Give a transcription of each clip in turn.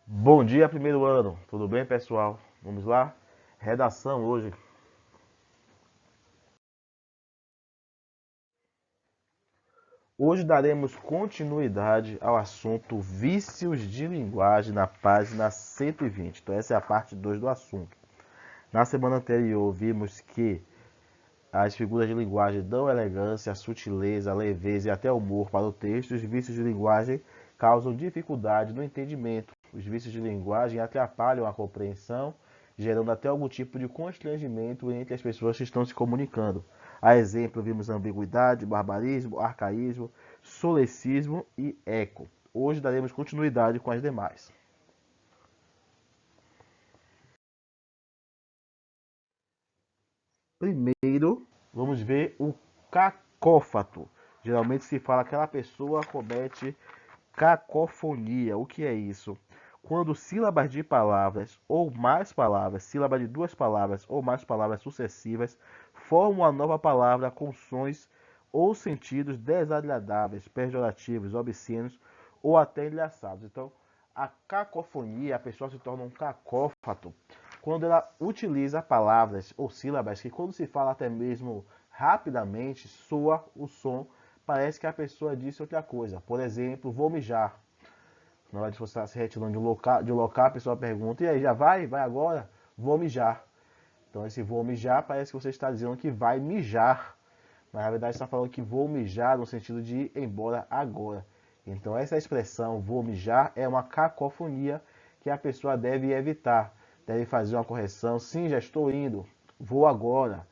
Bom dia, primeiro ano. Tudo bem, pessoal? Vamos lá? Redação hoje. Hoje daremos continuidade ao assunto vícios de linguagem na página 120. Então, essa é a parte 2 do assunto. Na semana anterior, vimos que as figuras de linguagem dão elegância, sutileza, leveza e até humor para o texto. Os vícios de linguagem causam dificuldade no entendimento. Os vícios de linguagem atrapalham a compreensão, gerando até algum tipo de constrangimento entre as pessoas que estão se comunicando. A exemplo, vimos ambiguidade, barbarismo, arcaísmo, solecismo e eco. Hoje daremos continuidade com as demais. Primeiro, vamos ver o cacófato. Geralmente se fala que aquela pessoa comete cacofonia. O que é isso? Quando sílabas de palavras ou mais palavras, sílaba de duas palavras ou mais palavras sucessivas, formam uma nova palavra com sons ou sentidos desagradáveis, pejorativos, obscenos ou até engraçados. Então, a cacofonia, a pessoa se torna um cacófato quando ela utiliza palavras ou sílabas que, quando se fala até mesmo rapidamente, soa o som, parece que a pessoa disse outra coisa. Por exemplo, vou mijar. Na hora de você estar se retirando de um local, a pessoa pergunta: e aí, já vai? Vai agora? Vou mijar. Então, esse vou mijar parece que você está dizendo que vai mijar. Mas na verdade está falando que vou mijar no sentido de ir embora agora. Então, essa expressão vou mijar é uma cacofonia que a pessoa deve evitar. Deve fazer uma correção. Sim, já estou indo. Vou agora.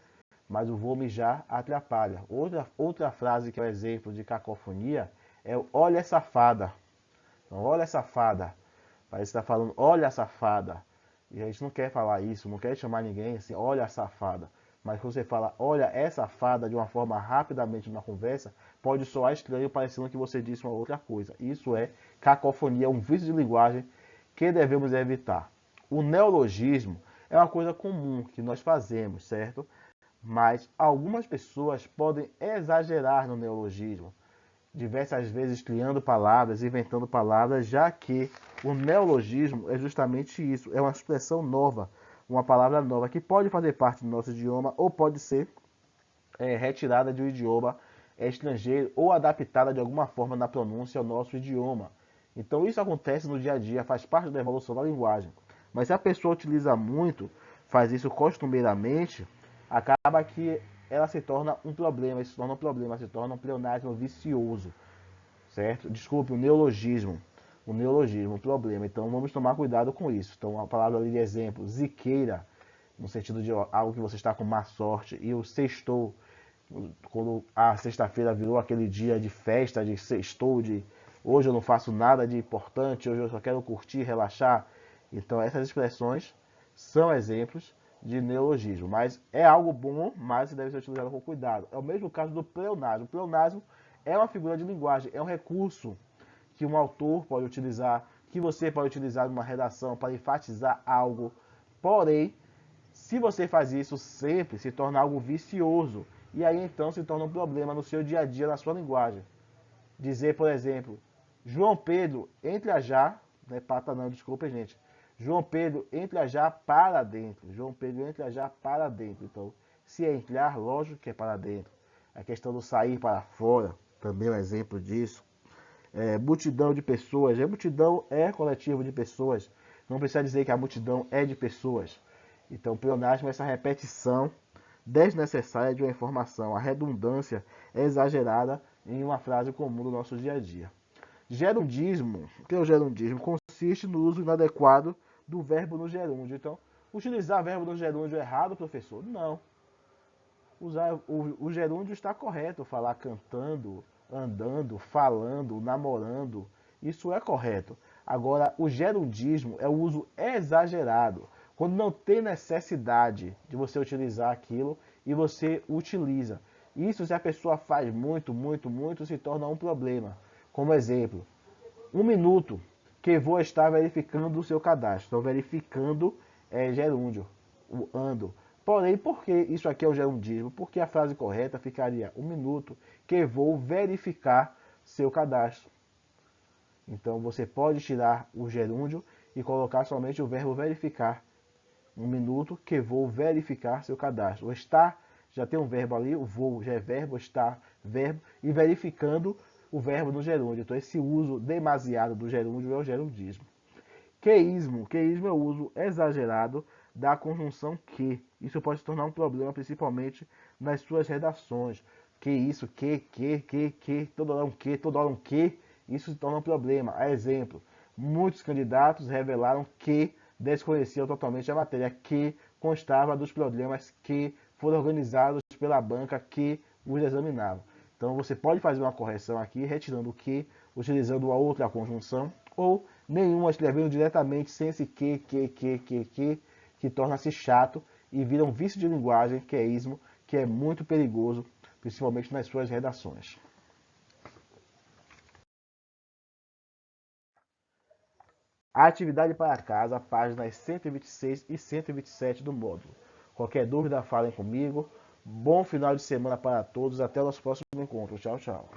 Mas o vou mijar atrapalha. Outra frase que é um exemplo de cacofonia é o olha safada. Então, olha safada. Parece que está falando olha safada. E a gente não quer falar isso, não quer chamar ninguém assim, olha safada. Mas quando você fala olha é safada de uma forma rapidamente na conversa, pode soar estranho parecendo que você disse uma outra coisa. Isso é cacofonia, um vício de linguagem que devemos evitar. O neologismo é uma coisa comum que nós fazemos, certo? Mas algumas pessoas podem exagerar no neologismo, diversas vezes criando palavras, inventando palavras, já que o neologismo é justamente isso, é uma expressão nova, uma palavra nova que pode fazer parte do nosso idioma ou pode ser retirada de um idioma estrangeiro ou adaptada de alguma forma na pronúncia ao nosso idioma. Então isso acontece no dia a dia, faz parte da evolução da linguagem. Mas se a pessoa utiliza muito, faz isso costumeiramente, acaba que ela se torna um problema, isso se torna um problema, se torna um pleonasmo vicioso, certo? Desculpe, o neologismo, um problema. Então vamos tomar cuidado com isso. Então a palavra ali de exemplo, ziqueira, no sentido de algo que você está com má sorte, e o sextou, quando a sexta-feira virou aquele dia de festa, de sextou, de hoje eu não faço nada de importante, hoje eu só quero curtir, relaxar. Então essas expressões são exemplos de neologismo, mas é algo bom, mas deve ser utilizado com cuidado. É o mesmo caso do pleonasmo. O pleonasmo é uma figura de linguagem, é um recurso que um autor pode utilizar, que você pode utilizar numa redação para enfatizar algo. Porém, se você faz isso sempre, se torna algo vicioso. E aí então se torna um problema no seu dia a dia, na sua linguagem. Dizer, por exemplo, João Pedro, entre a já, não é pata não, desculpa, gente. João Pedro, entre a já para dentro. João Pedro, entre a já para dentro. Então, se é entrar, lógico que é para dentro. A questão do sair para fora, também é um exemplo disso. Multidão de pessoas. A multidão é coletivo de pessoas. Não precisa dizer que a multidão é de pessoas. Então, pleonasmo é essa repetição desnecessária de uma informação. A redundância é exagerada em uma frase comum do nosso dia a dia. Gerundismo. O que é o gerundismo? Consiste no uso inadequado do verbo no gerúndio. Então, utilizar verbo no gerúndio é errado, professor? Não. Usar o gerúndio está correto. Falar cantando, andando, falando, namorando. Isso é correto. Agora, o gerundismo é o uso exagerado. Quando não tem necessidade de você utilizar aquilo e você utiliza. Isso, se a pessoa faz muito, muito, muito, se torna um problema. Como exemplo, um minuto que vou estar verificando o seu cadastro. Estou verificando gerúndio, o ando. Porém, por que isso aqui é o gerundismo? Porque a frase correta ficaria um minuto que vou verificar seu cadastro. Então você pode tirar o gerúndio e colocar somente o verbo verificar. Um minuto que vou verificar seu cadastro. O estar já tem um verbo ali, o vou já é verbo, estar, verbo, e verificando o verbo no gerúndio. Então esse uso demasiado do gerúndio é o gerundismo. Queísmo. Queísmo é o uso exagerado da conjunção que. Isso pode se tornar um problema, principalmente nas suas redações. Que isso, que, toda hora um que, toda hora um que. Isso se torna um problema. A exemplo, muitos candidatos revelaram que desconheciam totalmente a matéria que constava dos problemas que foram organizados pela banca que os examinava. Então você pode fazer uma correção aqui, retirando o que, utilizando a outra conjunção, ou nenhuma escrevendo diretamente sem esse que torna-se chato e vira um vício de linguagem, que é ismo, que é muito perigoso, principalmente nas suas redações. A atividade para casa, páginas 126 e 127 do módulo. Qualquer dúvida, falem comigo. Bom final de semana para todos. Até o nosso próximo encontro. Tchau, tchau.